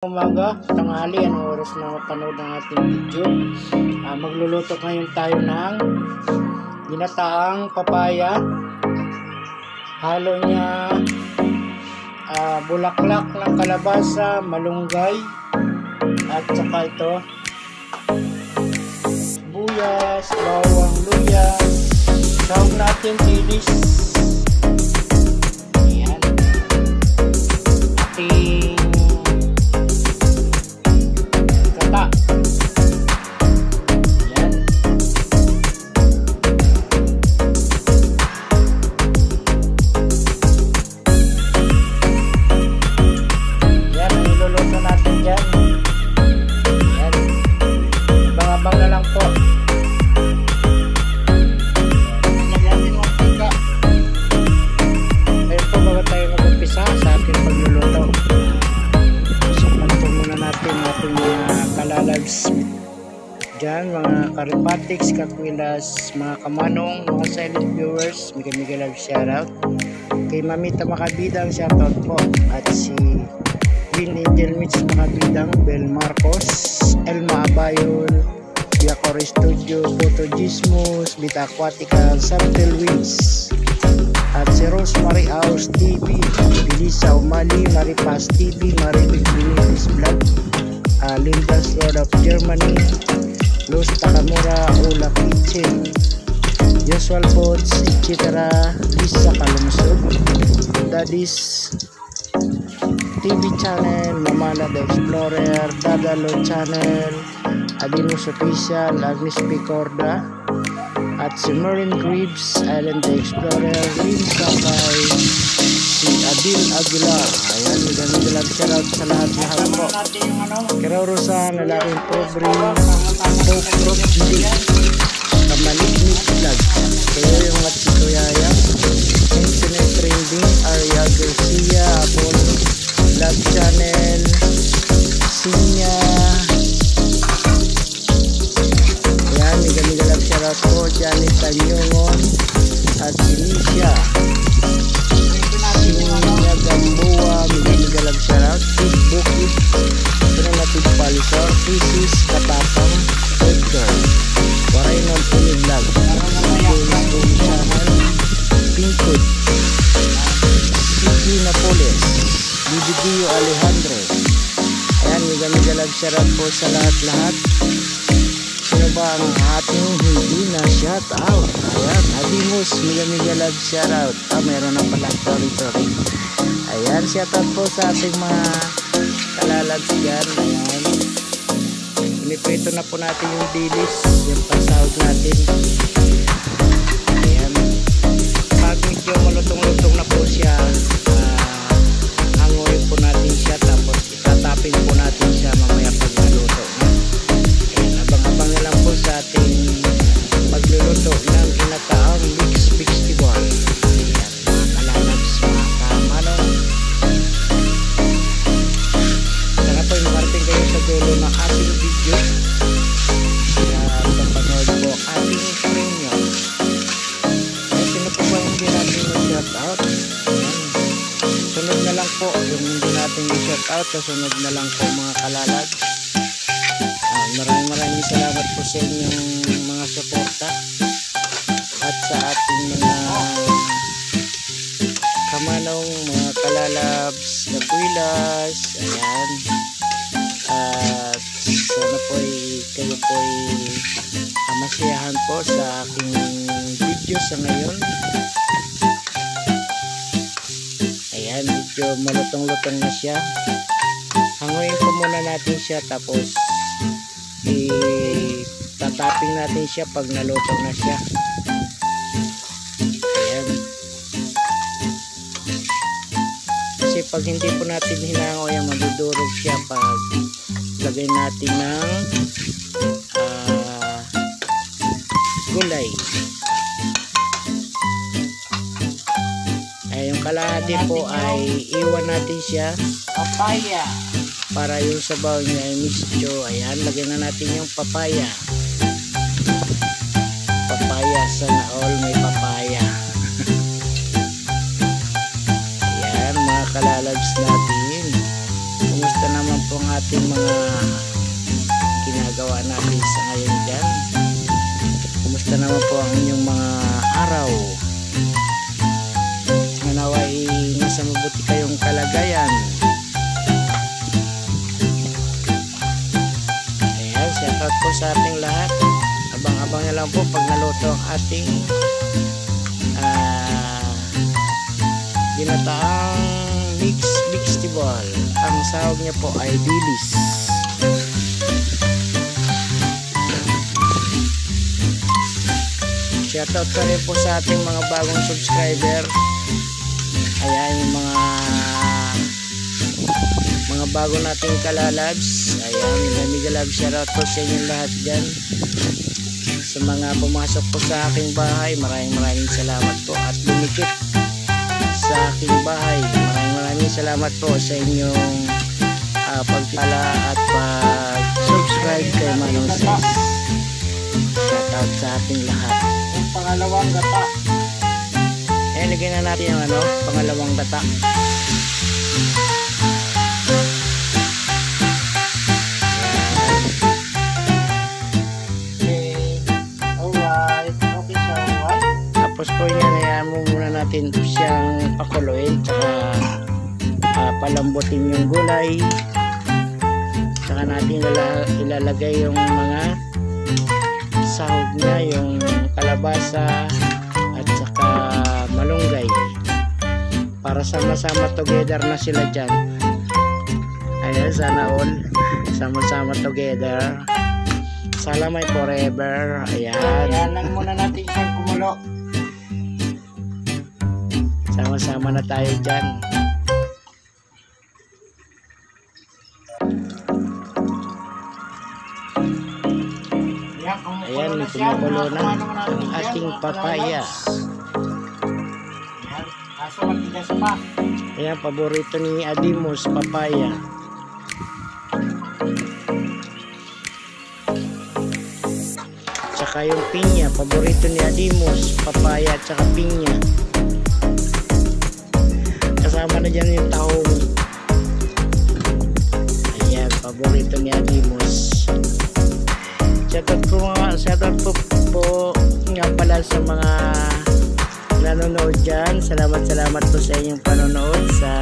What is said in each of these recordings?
Umaga, tanghali, anong oras na mapanood ng ating video. Magluluto ngayon tayo ng ginataang papaya. Halo niya bulaklak ng kalabasa, malunggay, at saka ito sibuyas, bawang luya, sahog natin silis. Ayan, ating kata. Ayan. Ayan, niluluto natin dyan. Ayan. Abang-abang na lang po. Lagyan din ng tika. Ayun po, bago tayo mag-umpisa sa ating pagluluto. Suman po muna natin ating mga kalalags dyan, mga karipatics, kakwilas, mga kamanong, mga silent viewers. Mega love shoutout kay Mamita Makabidang, shoutout po, at si Queen Angel Mitch Makabidang, Bel Marcos, Elma Abayon, Biacori Studio, Photogismus, Bita Aquatica, Subtle Wings, at si Rosemary House TV, Elisa Umali, Maripas TV, Maribig Binilis Vlog, Linda's Lord of Germany, Luz Takamura, Ula Kitchen, Usual Foods, etc. Lisa Kalumusog, Daddy's TV Channel, Mamala the Explorer, Dadalo Channel, Adinus Official, Agnes Picorda, at si Marine Cribs, Island the Explorer, Lynn Sakay, si Adil Aguilar. Ayan, magandang shoutout sa lahat po. Kiraw-Rosa, lalaking pobre, Pope Rock G, Kamalignik Vlog, kayo yung at si Kuyaya, Internet Trending, Arya Garcia, Apon Vlog Channel, Sinya. Ayan, magandang shoutout po, Janet Tanyongon, at si Nisha Sinya Gamboa, magandang shoutout, Kid Bukid, Trinatid Palisor, Isis Katapang, Edgar, Waraynon Puni Vlog, James Channel, Pinkwood, Sigi Napoles, BBDO Alejandro. Ayan, magandang shoutout po sa lahat-lahat. Sino ba ang ating hindi na shoutout? Ayan, Adimus, magandang shoutout. Meron na pala, sorry. Ayan, shoutout po sa ating mga kalalags dyan. Ayan, iniprito na po natin yung dilis, yung pasahog natin. Ayan, pag medyo malutong-lutong na po siya, hanguin po natin siya, tapos itatapin po natin siya mamaya pag naluto na. Ayan, abang-abang na lang po sa ating pagluluto ng ginataang mix vegetable. Ayan, mga kalalags, mga kamanong. Sana po makarating kayo sa dulo ng ating video. Kaya papanood po ating premium. Ay, sino po ba hindi natin i-shoutout? Sunod na lang po yung hindi natin i-shoutout. Kasunod na lang po mga kalalags. Maraming salamat po sa inyong mga suporta at sa ating mga kamanong, mga kalalabs, nakwilas. Ayan, at sana po kayo po masiyahan po sa aking video sa ngayon. Ayan, medyo malutong-lutong na siya. Hanguin po muna natin siya, tapos tataping natin siya pag naluto na siya. Ayan, kasi pag hindi po natin hinango yan, madudurog siya pag lagay natin ng gulay. Ay, yung kalahati po ay iwan natin siya, papaya, para yung sabaw niya ay mixture. Ayan, lagyan na natin yung papaya. Papaya, sana all may papaya. Ayan, mga kalalags natin, kumusta naman po ang ating mga ginagawa natin sa ngayon dyan. Kumusta naman po ang inyong mga araw? Naway nasa mabuti kayong kalagayan. Ayan, shout out po sa ating lahat. Abang-abang na lang po pag naluto ang ating ginataang mixed vegetable. Ang sahog niya po ay dilis. Shoutout ka rin po sa ating mga bagong subscriber. Ayan yung mga bago nating kalalabs. Ayan, mega love shoutout po sa inyong lahat dyan. Sa mga pumasok po sa aking bahay, maraming salamat po. At lumikit sa aking bahay, maraming salamat po sa inyong pagpala at pag-subscribe kay Manong Ses. Shoutout sa ating lahat. Yung pangalawang gata. Ayan, lagyan na natin yung pangalawang gata. Tapos po yan, ayan mo muna natin siyang pakuluin, tsaka palambutin yung gulay, tsaka natin ilalagay yung mga sahog niya, yung kalabasa at tsaka malunggay, para sama-sama together na sila dyan. Ayan, sana all sama-sama together, salamay forever. Ayan, Ayan lang muna natin siyang kumulo. sama-sama na tayo dyan. Ayan, kumukulo na ang ating papaya. Kaso matigas pa. Ayan, paborito ni Adimos, papaya. Tsaka yung pinya, paborito ni Adimos, papaya at tsaka pinya. Kasama na dyan yung tahong. Ayan, paborito ni Adimos. Shoutout po nga pala sa mga nanonood dyan. Salamat po sa inyong panonood sa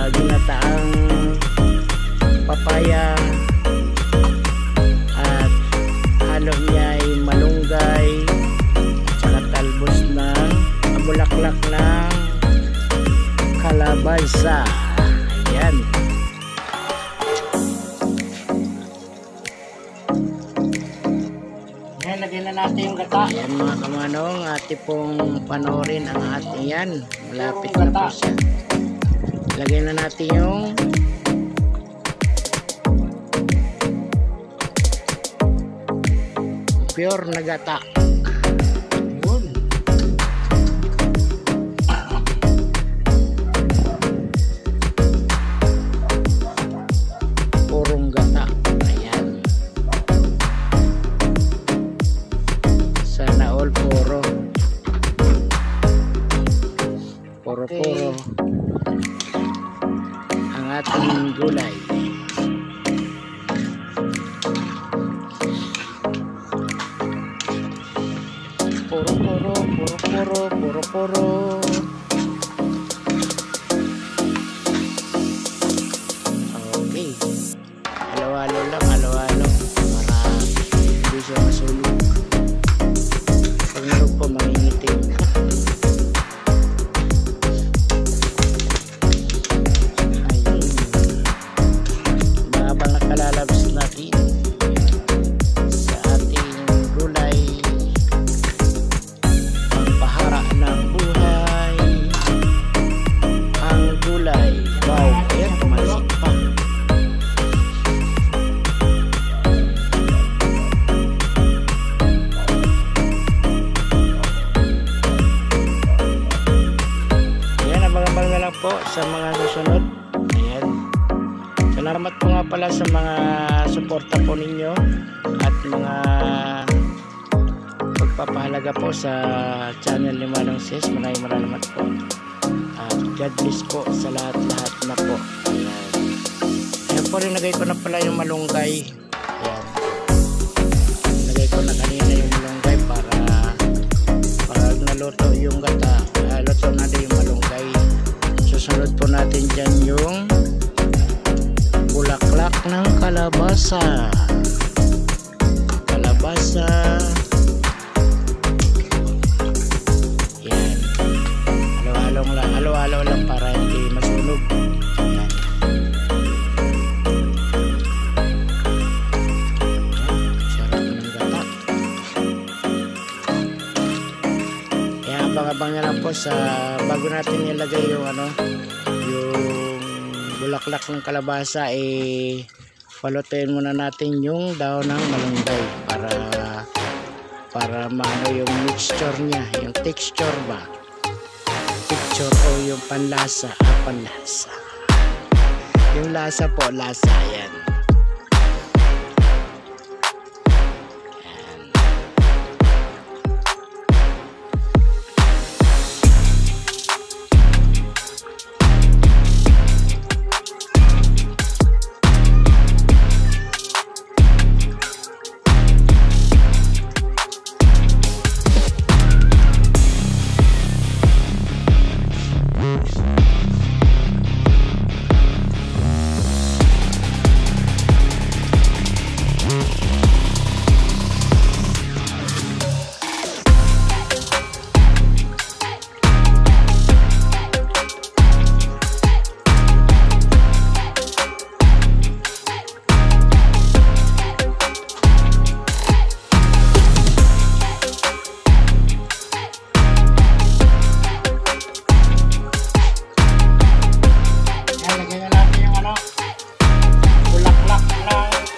ginataang papaya at halo niya ay malunggay at saka talbos ng bulaklak ng kalabasa. Ayan. Ayan, lagyan na natin yung gata. Ayan mga kamanong, ati pong panoorin ang ating yan. Malapit na po siya. Lagyan na natin yung pure na gata. Purong gata. Ayan. Sana all puro. Puro ang ating gulay. Puro. Okay. Halo-halo lang, halo-halo para hindi siya masulog. Pag nalog po, mangingitim. Ayun. Habang nakalalabas natin sa ating gulay, pahara ng buhay ang gulay. Wow, ayan, tumalsik pa. Ayan, abang-abang na lang po sa mga susunod. Ayan, salamat po nga pala sa mga suporta po ninyo at mga pagpapahalaga po sa channel ni Manong Ses. Maraming salamat po. God bless po sa lahat-lahat na po. Ayan. po, linagay ko na pala yung malunggay. Ayan. Linagay ko na kanina yung malunggay para naluto yung gata. Luto natin yung malunggay. Susunod po natin dyan yung bulaklak ng kalabasa. Yan. Halo-halo lang para hindi masunog. Yan. Sarap ng gata. Kaya abang-abang na lang po sa bago natin ilagay yung yung bulaklak ng kalabasa, palutuin muna natin yung daon ng malunggay para maano yung mixture niya, yung texture ba, texture o yung panlasa, yung lasa po, yan.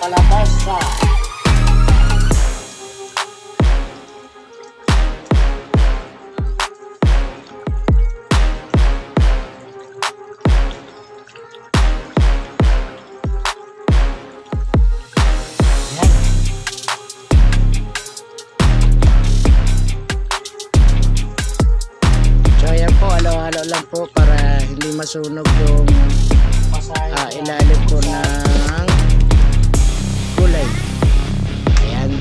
Kalabasa. So ayan po, halo-halo lang po para hindi masunog yung ilalim po ng gulay. Ayan.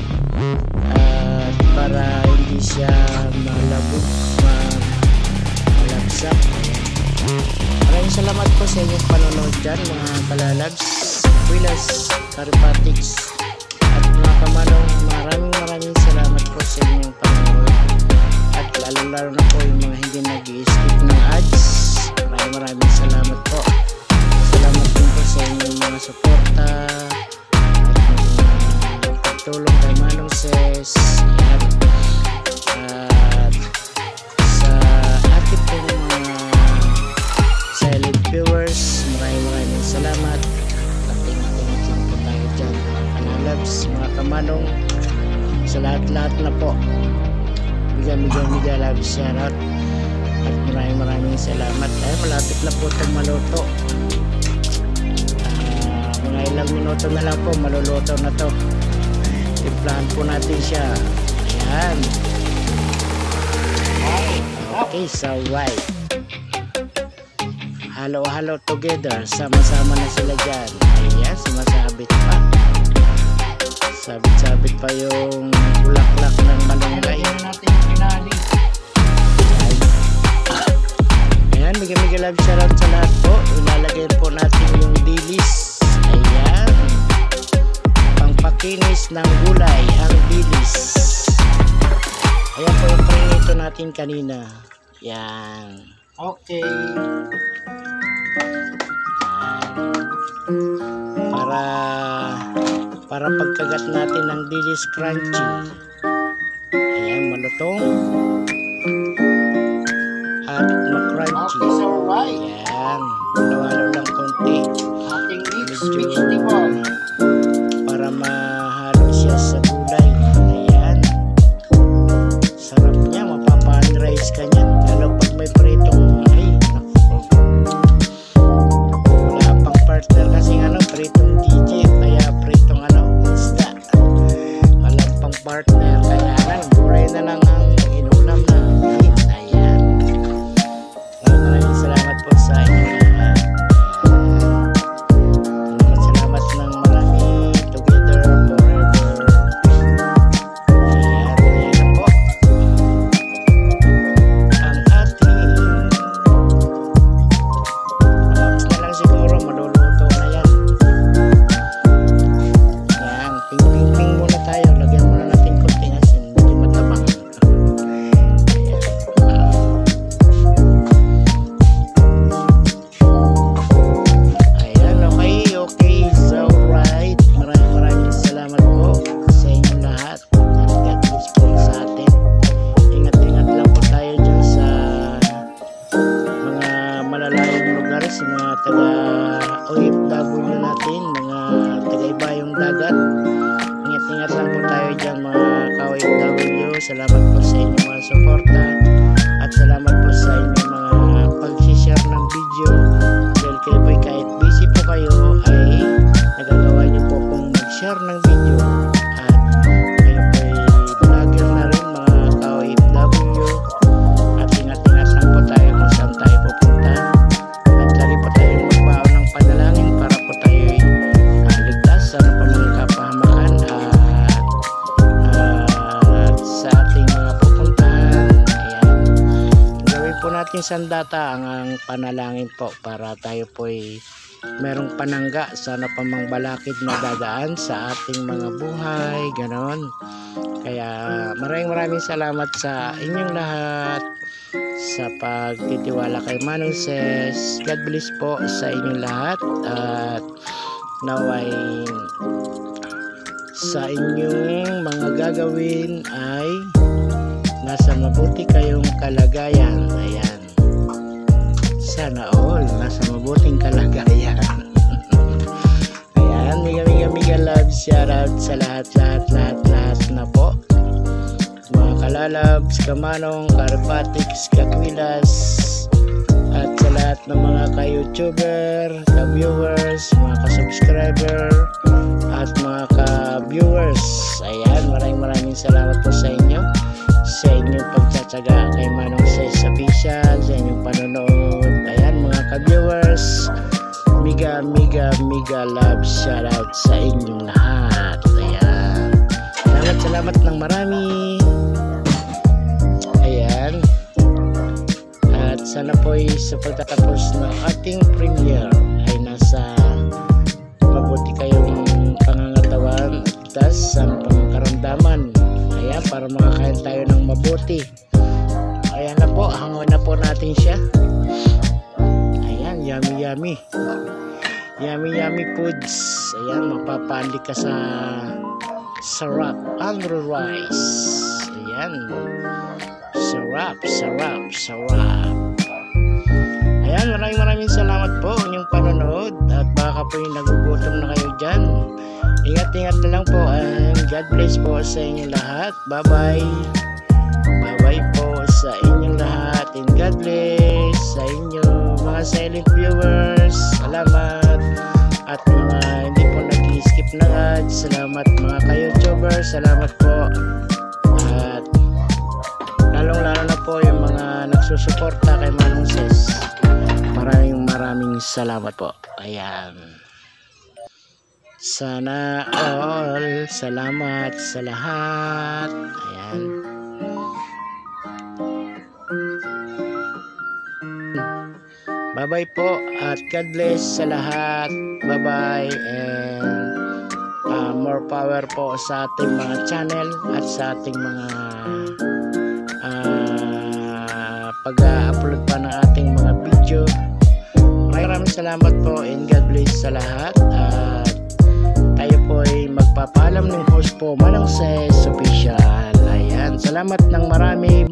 Para hindi siya malabog, malabsak. Maraming salamat po sa inyong panonood dyan, mga kalalabs, Aquilas, Caripatics, at mga kamanong. Maraming salamat po sa inyong panonood. At lalong-lalo na po yung mga hindi nag-i-skip ng ads. Maraming salamat po. Salamat din po sa inyong mga suporta tulong kay Manong Ses, at sa ating pong mga silent viewers, maraming salamat. Ingat lang po tayo dyan, mga kalalabs, mga kamanong, sa lahat na po. Bigyan love shoutout, at maraming salamat. Ay, malapit na po itong maluto. Mga ilang minuto na lang po, maluluto na to. Timplahan po natin siya. Ayan. Okay, so white. Halo together. Sama-sama na sila dyan. Ayan, sumasabit pa. Sabit pa yung bulaklak ng malunggay. Ayan, bigyan love shoutout sa lahat po. Ilalagay po natin yung dilis. Ayan. Pangpakinis ng gulay, ang dilis. Ayan po yung prinito natin kanina. Yan. Okay. Para pagkagat natin ng dilis crunchy. Ayan, malutong at makrunchy. Okay, so right. Ayan, halo-halo lang konti. Ating mix tibon. Para mahalo siya sa gulay. Ayan. Sarap niya, mapapa-rice ka niyan. Lalo pag may pritong, ay, naku. Wala pang partner kasi pritong DJ, kaya pritong isda. Wala pang partner, kaya gulay na lang ang inulam na. Ayan. Maraming salamat po sa inyo. Salamat dagat. Ingat-ingat lang po tayo dyan mga ka-OFW. Salamat po sa inyong mga suporta at salamat po sa inyong mga pag-share ng video, dahil kayo po kahit busy po kayo ay nagagawa niyo po pong mag-share ng video at kayo po ay vlogger na rin mga ka-OFW. At ingat-ingat lang po tayo kung saan tayo pupunta at lagi po tayong magbaon ng panalangin para po tayo ay ligtas sa mga kapahamakan at sa ating mga pupuntahan. Ayan, gawin po natin sandata ang panalangin po para tayo po ay merong panangga sa napamang balakid na dadaan sa ating mga buhay, ganon. Kaya maraming salamat sa inyong lahat sa pagtitiwala kay Manong Ses. God bless po sa inyong lahat at naway sa inyong mga gagawin ay nasa mabuti kayong kalagayan. Ayan, sana all nasa mabuting kalagayan. Ayan, miga love, shout out sa lahat na po, mga kalalabs, kamanong, karepatics, kakwilas, at sa lahat ng mga ka-YouTuber, ka-viewers, mga ka-subscriber, at mga ka-viewers. Ayan, maraming salamat po sa inyo, sa inyong pagtsatsaga kay Manong Ses Official, sa inyong panonood. Ayan mga ka-viewers, miga love, shout out sa inyong lahat. Ayan, salamat ng marami. Ayan, at sana po sa pagtatapos ng ating premiere ay nasa mabuti kayong pangangatawan at ligtas sa pangkaramdaman. Ayan, para makakain tayo ng mabuti. Ayan na po, hangoy na po natin siya. Ayan, yummy foods. Ayan, mapapandi ka sa sarap Andrew rice. Ayan, sarap. Ayan, maraming salamat po inyong panonood at baka po yung nagugutom na kayo dyan. Ingat na lang po and God bless po sa inyong lahat. Bye po sa inyong lahat and God bless sa inyong mga silent viewers. Salamat. At mga hindi po nag-skip ng ads, salamat mga ka-YouTuber, salamat po. At lalong-lalo na po yung mga nagsusuporta kay Manong Ses. Maraming salamat po. Ayan, sana all, salamat sa lahat. Ayan, bye po at God bless sa lahat. Bye and more power po sa ating mga channel at sa ating mga pag-upload pa ng ating mga video. Maraming salamat po and God bless sa lahat. At tayo po ay magpapaalam ng host po, Manong Ses Official. Ayan, salamat ng marami.